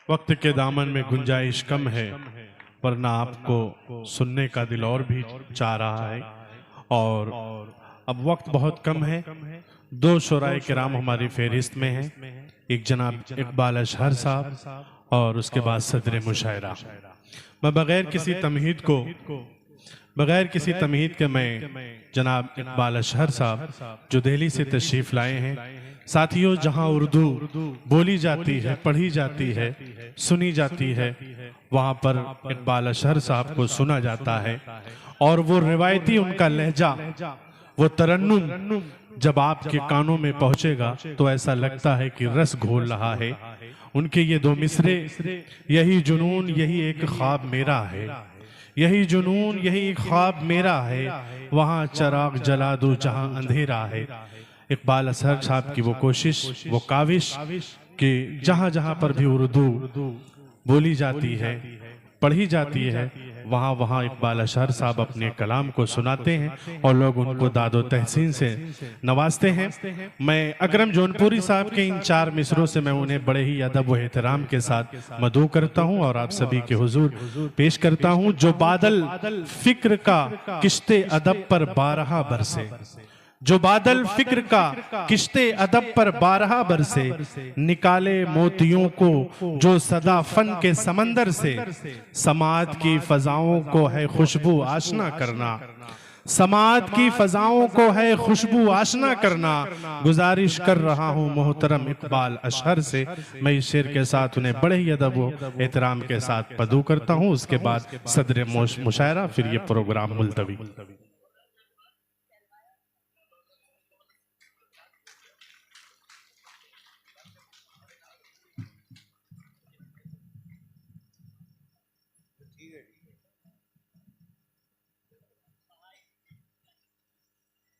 वक्त के दामन में गुंजाइश कम है, वरना आपको सुनने का दिल और भी चाह रहा है। और अब वक्त बहुत कम है। दो शुराए किराम हमारी फहरिस्त में हैं, एक जनाब इकबाल अशहर साहब और उसके बाद सदर मुशायरा। मैं बगैर किसी तमहीद के मैं जनाब इकबाल अशहर साहब जो दिल्ली से तशरीफ़ लाए हैं, साथियों, जहां उर्दू बोली जाती है, पढ़ी जाती है, सुनी जाती है, वहां पर इकबाल अशहर साहब को सुना जाता है। और वो रिवायती उनका लहजा, वो तरन्नुम जब आपके कानों में पहुंचेगा तो ऐसा लगता है कि रस घोल रहा है। उनके ये दो मिसरे, यही जुनून यही एक ख्वाब मेरा है, यही जुनून यही एक ख्वाब मेरा है, वहां चराग जला दो जहां अंधेरा है। इकबाल अशहर साहब की वो कोशिश, वो काविश कि जहां जहां पर भी उर्दू बोली जाती है, पढ़ी जाती है, वहां वहां इकबाल अशहर साहब अपने कलाम को सुनाते हैं और लोग उनको दादो तहसीन से नवाजते हैं। मैं अकरम जौनपुरी साहब के इन 4 मिसरों से मैं उन्हें बड़े ही अदब व एहतराम के साथ मदू करता हूं और आप सभी के हुजूर पेश करता हूं। जो बादल फिक्र का किश्ते अदब पर 12 बरसे, जो बादल फिक्र का किश्ते अदब पर 12 बरसे, निकाले मोतियों को जो सदा फन के समंदर से, समात की फजाओं को है खुशबू आशना करना, समात की फजाओं को है खुशबू आशना करना। गुजारिश कर रहा हूं मोहतरम इकबाल अशहर से, मैं इस शेर के साथ उन्हें बड़े ही अदब व एहतराम के साथ मदू करता हूं। उसके बाद सदर मुशायरा, फिर ये प्रोग्राम मुलतवी।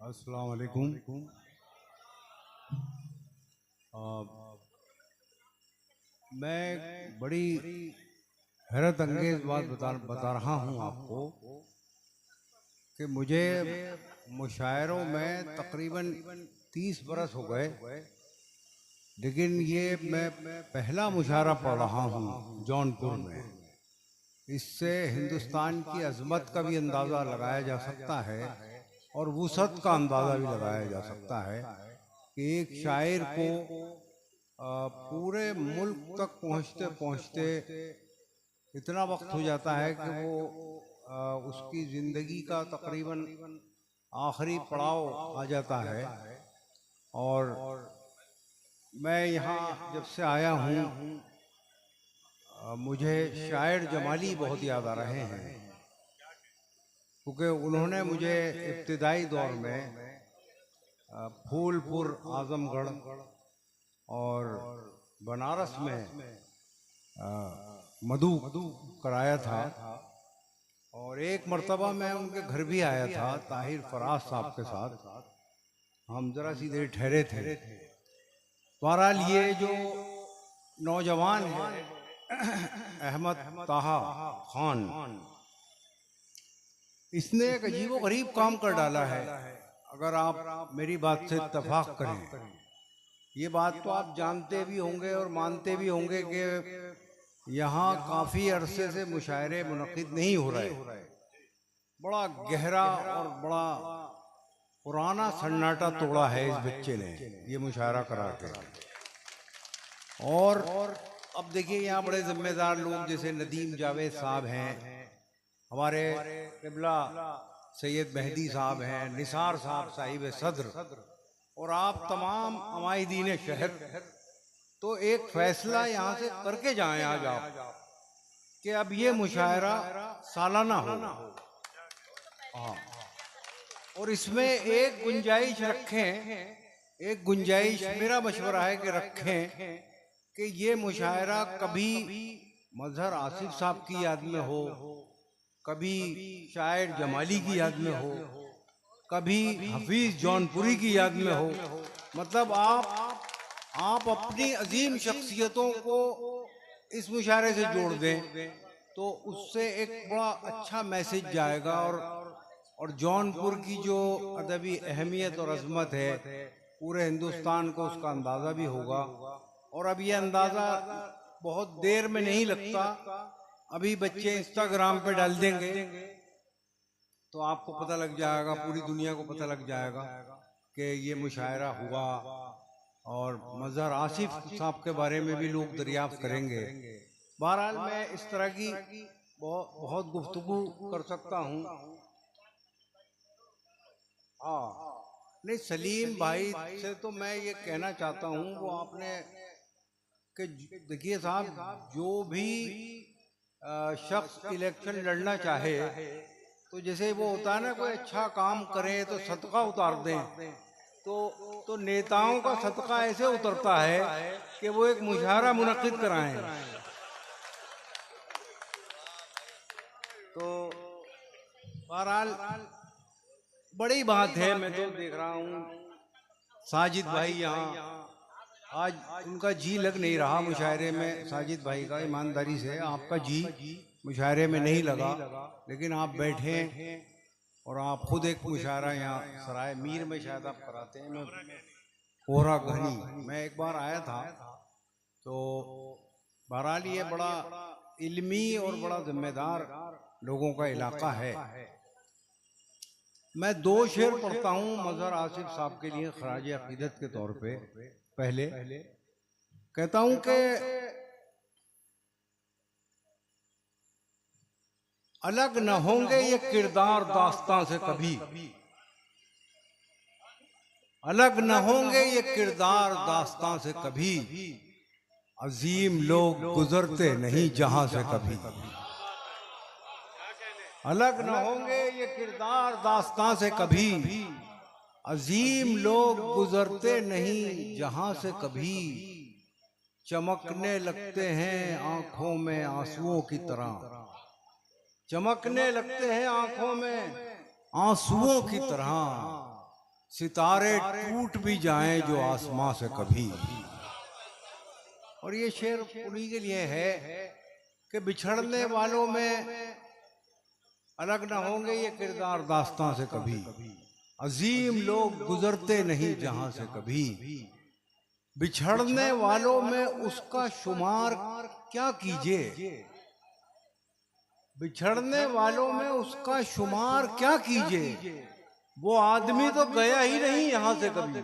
अस्सलाम वालेकुम। मैं बड़ी हैरत अंगेज बात बता रहा हूँ आपको कि मुझे मुशायरों में तकरीबन 30 बरस हो गए, लेकिन ये मैं पहला मुशायरा पढ़ रहा हूँ जौनपुर में। इससे हिंदुस्तान की अजमत का भी अंदाज़ा लगाया जा सकता है और वुसअत का अंदाज़ा भी लगाया जा सकता है कि एक शायर को पूरे मुल्क तक पहुँचते पहुँचते इतना वक्त हो जाता है कि वो उसकी ज़िंदगी का तकरीबन आखिरी पड़ाव आ जाता है। और मैं यहाँ जब से आया हूँ मुझे शायर जमाली बहुत याद आ रहे हैं, क्योंकि उन्होंने मुझे इब्तिदाई दौर में फूलपुर, आजमगढ़ और बनारस में मधु कराया था। और एक मर्तबा मैं उनके घर भी आया था ताहिर फराज साहब के साथ, हम जरा सी देर ठहरे थे। बहरहाल ये जो नौजवान है अहमद ताहा खान, इसने एक अजीबो गरीब काम कर डाला है। अगर आप मेरी बात से इत्तफाक करें, ये बात तो आप जानते भी होंगे और मानते भी होंगे कि यहाँ काफ़ी अरसे से मुशायरे मुनक़िद नहीं हो रहे। बड़ा गहरा और बड़ा पुराना सन्नाटा तोड़ा है इस बच्चे ने ये मुशायरा करा के। और अब देखिए यहाँ बड़े जिम्मेदार लोग जैसे नदीम जावेद साहब हैं, हमारे क़िबला सैयद मेहदी साहब हैं, निसार साहब साहिब सदर, और आप तमाम अमायदीन शहर, तो एक फैसला यहाँ से करके जाएं आज आप कि अब ये मुशायरा सालाना हो। हाँ, और इसमें एक गुंजाइश रखें, एक गुंजाइश मेरा मशवरा है कि रखें कि ये मुशायरा कभी मजहर आसिफ साहब की याद में हो, कभी शायर जमाली की याद में हो, कभी हफीज जौनपुरी की याद में हो। मतलब आप अपनी अजीम शख्सियतों को इस मुशायरे से जोड़ दें तो उससे एक बड़ा अच्छा मैसेज जाएगा और जौनपुर की जो अदबी अहमियत और अजमत है पूरे हिंदुस्तान को उसका अंदाज़ा भी होगा। और अब ये अंदाज़ा बहुत देर में नहीं लगता। अभी बच्चे इंस्टाग्राम पे डाल देंगे तो आपको पता लग जाएगा, पूरी दुनिया को पता लग जाएगा कि ये मुशायरा हुआ, और मज़हर आसिफ साहब के बारे में भी लोग दरियाफ्त करेंगे। बहरहाल मैं इस तरह की बहुत गुफ्तगू कर सकता हूँ। हाँ, नहीं, सलीम भाई से तो मैं ये कहना चाहता हूँ, वो आपने कि देखिए साहब, जो भी शख्स इलेक्शन लड़ना चाहे तो जैसे वो होता है ना, कोई अच्छा काम करे तो सदका उतार दें, तो नेताओं का सदका ऐसे उतरता है कि वो एक मुशायरा मुनक्किद कराएं। तो बहरहाल बड़ी बात है। मैं तो देख रहा हूँ साजिद भाई यहाँ, आज उनका जी लग नहीं रहा मुशायरे में। साजिद भाई का ईमानदारी से आपका जी मुशायरे में नहीं लगा, लेकिन आप बैठे और आप खुद एक मुशायरा यहाँ सराय मीर में शायद आप कराते हैं, कोहरा घनी। मैं एक बार आया था, तो बहरहाल ये बड़ा इल्मी और बड़ा जिम्मेदार लोगों का इलाका है। मैं 2 शेर पढ़ता हूँ मज़हर आसिफ साहब के लिए खराज अकीदत के तौर पे। पहले कहता हूँ कि अलग न होंगे ये किरदार दास्तां से कभी, अलग न होंगे ये किरदार दास्तां से कभी, अजीम लोग गुजरते नहीं जहां से कभी। अलग न होंगे ये किरदार दास्तां से कभी, अजीम लोग गुजरते नहीं जहां से कभी, चमकने लगते हैं आंखों में आंसुओं की तरह, चमकने लगते हैं आंखों में आंसुओं की तरह, सितारे टूट भी जाएं जो आसमां से कभी। और ये शेर उन्हीं के लिए है कि बिछड़ने वालों में अलग न होंगे ये किरदार दास्तां से कभी, अजीम लोग गुजरते नहीं जहां से कभी, बिछड़ने वालों में उसका शुमार क्या कीजिए, बिछड़ने वालों में उसका शुमार क्या कीजिए, वो आदमी तो गया ही नहीं यहां से कभी,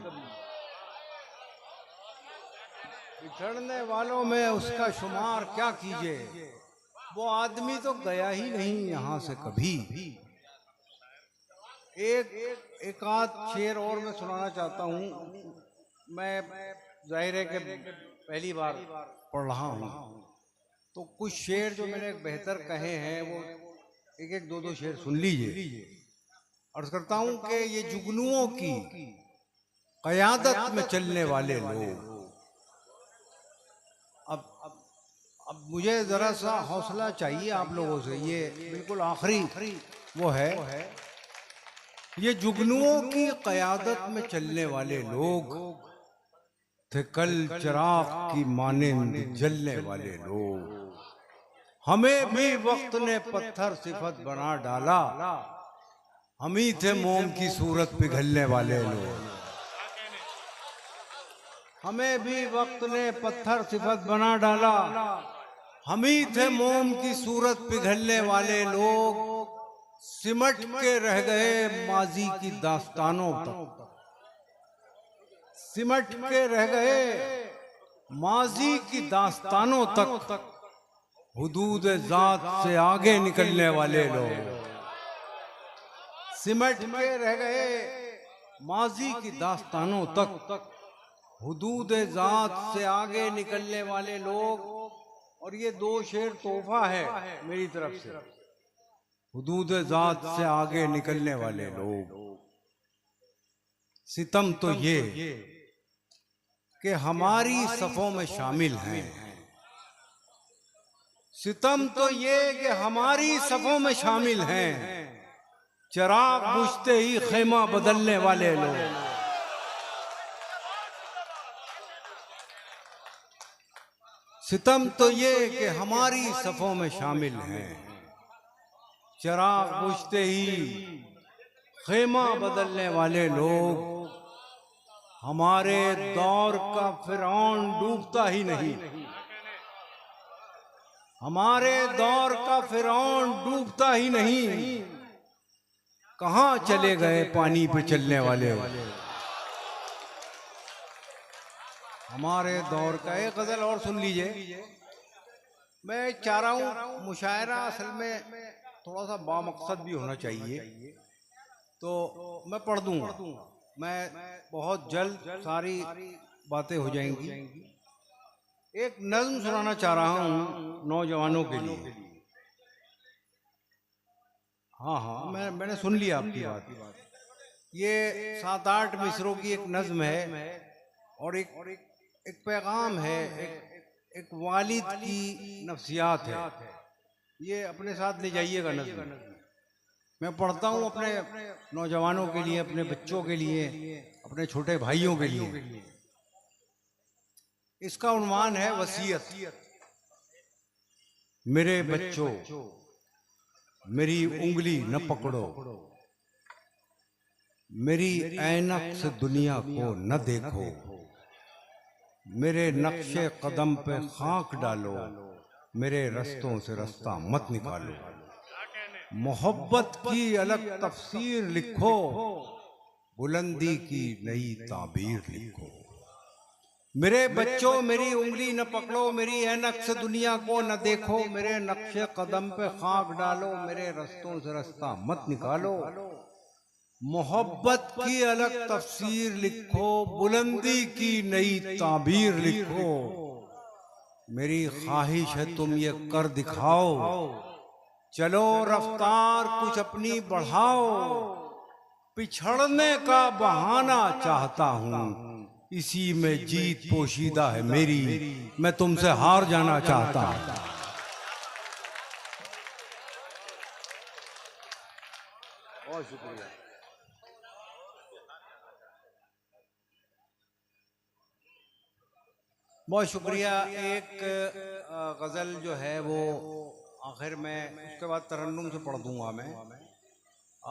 बिछड़ने वालों में उसका शुमार क्या कीजिए, वो आदमी तो गया ही नहीं यहां से कभी। एक आध शेर और मैं सुनाना चाहता हूँ। मैं जाहिर है कि पहली बार पढ़ रहा हूँ, तो कुछ शेर जो मैंने बेहतर कहे हैं वो एक दो शेर सुन लीजिए। अर्ज करता हूँ कि ये जुगनुओं की क़यादत में चलने वाले लोग, अब मुझे जरा सा हौसला चाहिए आप लोगों से। ये बिल्कुल आखिरी वो है, ये जुगनुओं की क़यादत में चलने वाले लोग थे कल चिराग की मानिंद जलने वाले लोग, हमें भी वक्त ने पत्थर सिफत बना डाला, हम ही थे मोम की सूरत पिघलने वाले लोग, हमें भी वक्त ने पत्थर सिफत बना डाला, हम ही थे मोम की सूरत पिघलने वाले लोग, सिमट के रह गए माजी की दास्तानों तक, सिमट के रह गए माजी की दास्तानों तक, हुदूद ज़ात से आगे निकलने वाले लोग, सिमट के रह गए माजी की दास्तानों तक, हुदूद ज़ात से आगे निकलने वाले लोग। और ये 2 शेर तोहफा है मेरी तरफ से, हुदूद ज़ात से आगे निकलने वाले लोग। सितम तो ये कि हमारी सफ़ों में शामिल हैं, सितम तो ये कि हमारी सफ़ों में शामिल हैं, चिराग बुझते ही खेमा बदलने वाले लोग। सितम तो ये कि हमारी सफ़ों में शामिल हैं, चिराग बुझते ही खेमा बदलने वाले लोग, हमारे दौर का फिरौन डूबता ही नहीं, हमारे दौर का फिरौन डूबता ही नहीं, कहां चले गए पानी पे चलने वाले। हमारे दौर का एक गजल और सुन लीजिए। मैं चाह रहा हूं मुशायरा असल में थोड़ा सा बामकसद भी होना चाहिए, तो मैं पढ़ दूंगा। मैं बहुत जल्द सारी बातें हो जाएंगी। एक नज्म सुनाना चाह रहा हूं नौजवानों के लिए। हाँ हाँ, मैंने सुन लिया आपकी बात। ये 7-8 मिसरों की एक नज्म है और एक पैगाम है, एक वालिद की नफ्सियात है। ये अपने साथ ले जाइएगा नज्म। मैं पढ़ता हूँ अपने नौजवानों के लिए, अपने बच्चों के लिए, अपने छोटे भाइयों के लिए। इसका उन्वान है वसीयत। मेरे बच्चों, मेरी उंगली न पकड़ो, मेरी ऐनक से दुनिया को न देखो, मेरे नक्शे कदम पे खाक डालो, मेरे रस्तों से रास्ता मत निकालो, मोहब्बत की अलग तफसीर लिखो, बुलंदी की नई ताबीर लिखो। मेरे बच्चों, मेरी उंगली न पकड़ो, मेरी ऐनक से दुनिया को न देखो, मेरे नक्शे कदम पे खाक डालो, मेरे रस्तों से रास्ता मत निकालो, मोहब्बत की अलग तफसीर लिखो, बुलंदी की नई ताबीर लिखो। मेरी ख्वाहिश है तुम ये कर दिखाओ, चलो रफ्तार कुछ अपनी बढ़ाओ, पिछड़ने का बहाना चाहता हूँ, इसी में जीत पोशीदा है मेरी, मैं तुमसे हार जाना चाहता हूं। बहुत शुक्रिया। बहुत शुक्रिया। एक गजल जो है वो आखिर में, उसके बाद तरन्नुम से पढ़ दूंगा मैं।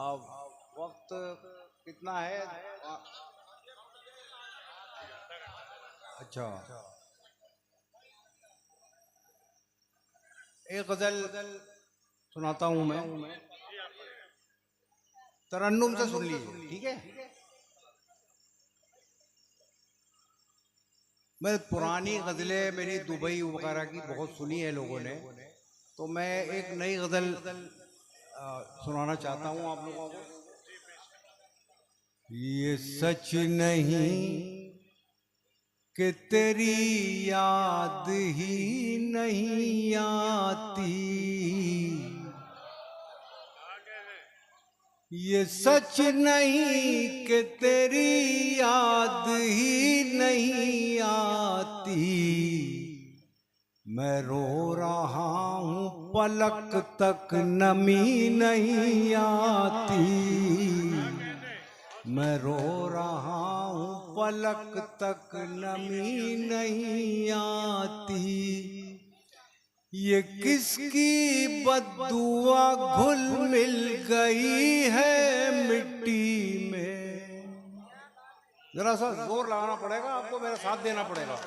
अब वक्त कितना है? अच्छा, एक गजल सुनाता हूं मैं, तरन्नुम से सुन लीजिए, ठीक है? मैं पुरानी गजलें मेरी दुबई वगैरह की बहुत सुनी है लोगों ने, तो मैं एक नई गजल सुनाना चाहता हूं आप लोगों को। ये सच नहीं कि तेरी याद ही नहीं आती, ये सच नहीं कि तेरी याद ही नहीं आती, मैं रो रहा हूँ पलक तक नमी नहीं आती, मैं रो रहा हूँ पलक तक नमी नहीं आती, ये किसकी बद्दुआ घुल मिल गई है मिट्टी में। जरा सा जोर लगाना पड़ेगा आपको, मेरा साथ देना पड़ेगा।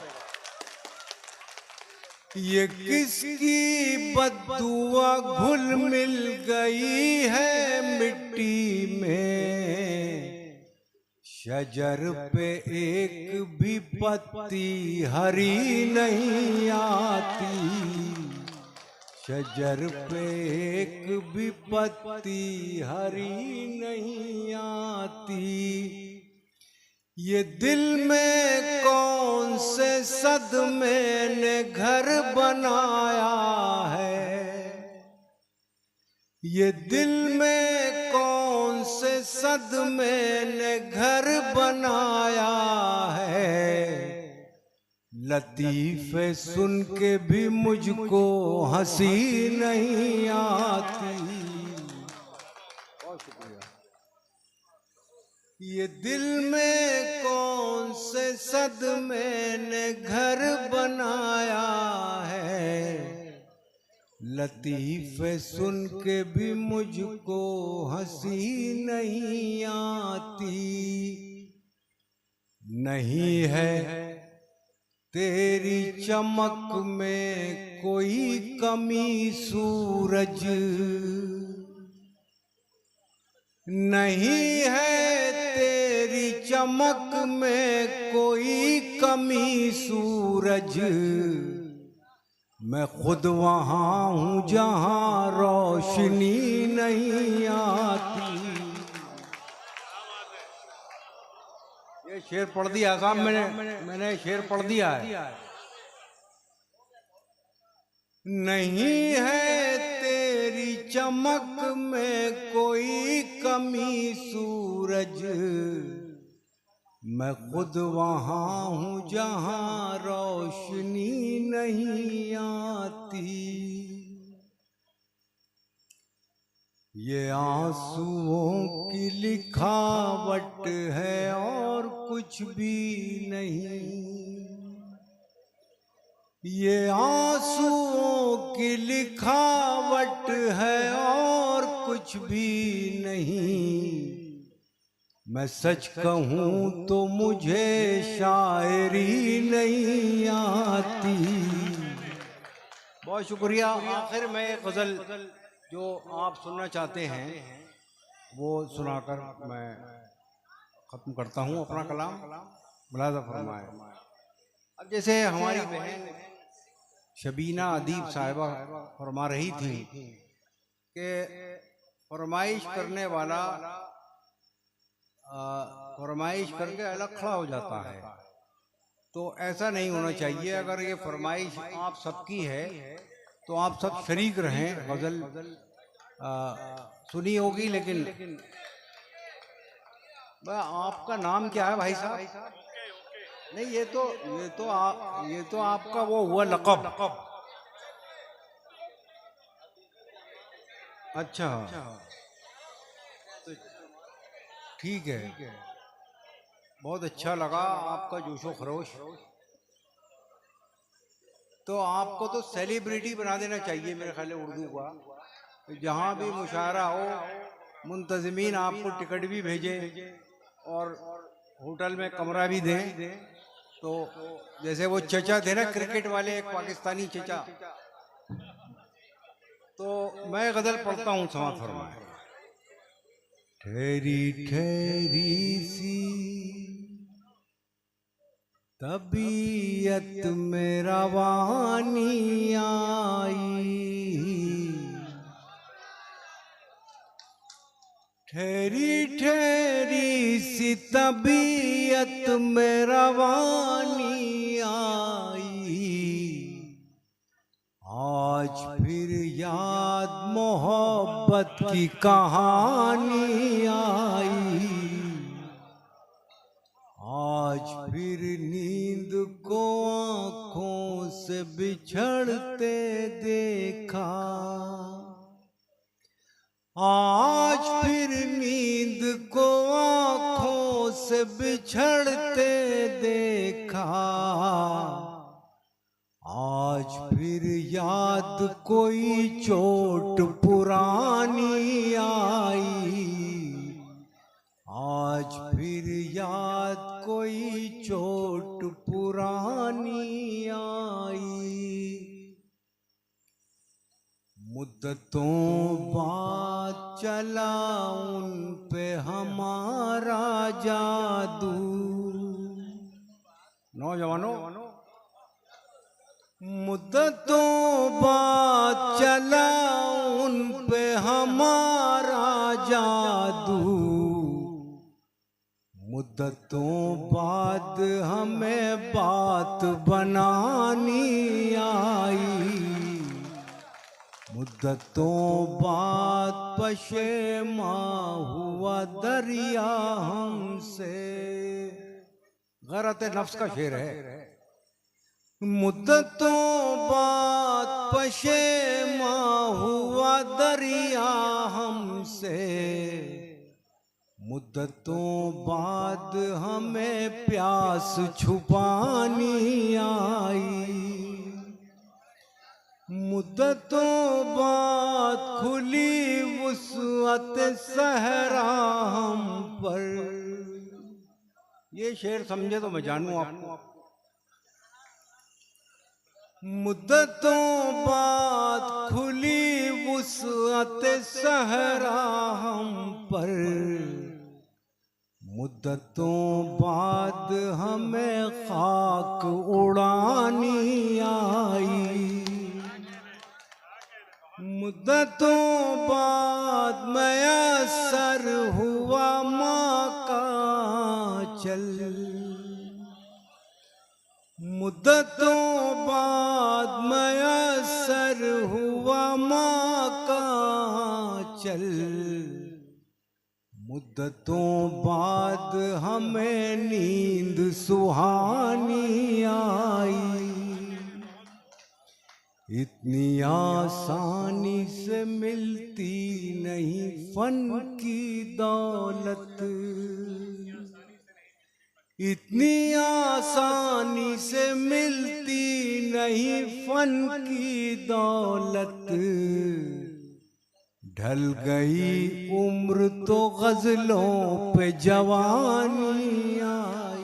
ये किसकी बद्दुआ घुल मिल गई है मिट्टी में, शजर पे एक भी पत्ती हरी नहीं आती, शजर पे एक भी पत्ती हरी नहीं आती, ये दिल में कौन से सदमे ने घर बनाया है, ये दिल में कौन से सदमे ने घर बनाया है, लतीफ़े सुन के भी मुझको हंसी नहीं आती। बहुत शुक्रिया। ये दिल में कौन से सदमे ने घर बनाया है, लतीफ़े सुन के भी मुझको हंसी नहीं आती, नहीं है तेरी चमक में कोई कमी सूरज नहीं है, तेरी चमक में कोई कमी सूरज। मैं खुद वहां हूं जहां रोशनी नहीं आती। ये शेर पढ़ दिया साहब, मैंने शेर पढ़ दिया है। नहीं है तेरी चमक में कोई कमी सूरज, मैं खुद वहां हूं जहां रोशनी नहीं आती। ये आंसुओं की लिखावट है और कुछ भी नहीं। ये आंसुओं की लिखावट है और कुछ भी नहीं। मैं सच कहूं तो मुझे शायरी नहीं आती। बहुत शुक्रिया। आखिर में एक गजल जो आप सुनना चाहते हैं वो सुनाकर मैं खत्म करता हूं अपना कलाम। मुलाजा फरमाए। अब जैसे हमारी बहन शबीना अदीब साहिबा फरमा रही थी कि फरमाइश करने वाला फरमाइश करके अलग खड़ा हो जाता है, तो ऐसा नहीं होना चाहिए। अगर ये फरमाइश आप सबकी है तो आप सब शरीक रहें। गजल सुनी होगी, लेकिन आपका नाम क्या है भाई साहब? नहीं, ये तो आपका वो हुआ लक़ब। अच्छा, ठीक है। बहुत अच्छा लगा आपका जोशो खरोश। तो आपको तो सेलिब्रिटी बना देना चाहिए मेरे ख्याल उर्दू का। जहाँ भी मुशायरा हो, मुंतज़मीन आपको टिकट भी भेजें और होटल में कमरा भी दें। तो जैसे वो चचा थे ना क्रिकेट वाले, एक पाकिस्तानी चचा। तो मैं गजल पढ़ता हूँ, समाअत फरमाए। ठहरी ठहरी सी तबीयत में रवानी आई, ठहरी ठहरी सी तबीयत में रवानी आई। आज फिर याद मोहब्बत की कहानी आई। आज फिर नींद को आंखों से बिछड़ते देखा। आज फिर नींद को आंखों से बिछड़ते देखा। आज फिर याद कोई चोट पुरानी आई। आज फिर याद कोई चोट पुरानी आई। मुद्दतों बाद चला उन पे हमारा जादू। नौजवानों, मुद्दतों बाद चला उन पे हमारा जादू। मुद्दतों बाद हमें बात बनानी आई। मुद्दतों बाद पशेमा हुआ दरिया हमसे। गरत नफ्स का शेर है। मुद्दतों बाद पशेमा हुआ दरिया हमसे। मुद्दतों बाद हमें प्यास छुपानी आई। मुद्दतों बाद खुली वुसअत सहरा हम पर। ये शेर समझे तो मैं जानूं आपको। मुद्दतों बाद खुली वुसअत सहरा हम पर, मुद्दतों बाद हमें खाक उड़ानी आई। मुद्दतों बाद मयसर हुआ माँ का चल, मुद्दतों बाद मयसर हुआ माँ का चल, मुद्दतों बाद हमें नींद सुहानी आई। इतनी आसानी से मिलती नहीं फन की दौलत, इतनी आसानी से मिलती नहीं फन की दौलत। ढल गई उम्र तो गजलों पे जवानी आई।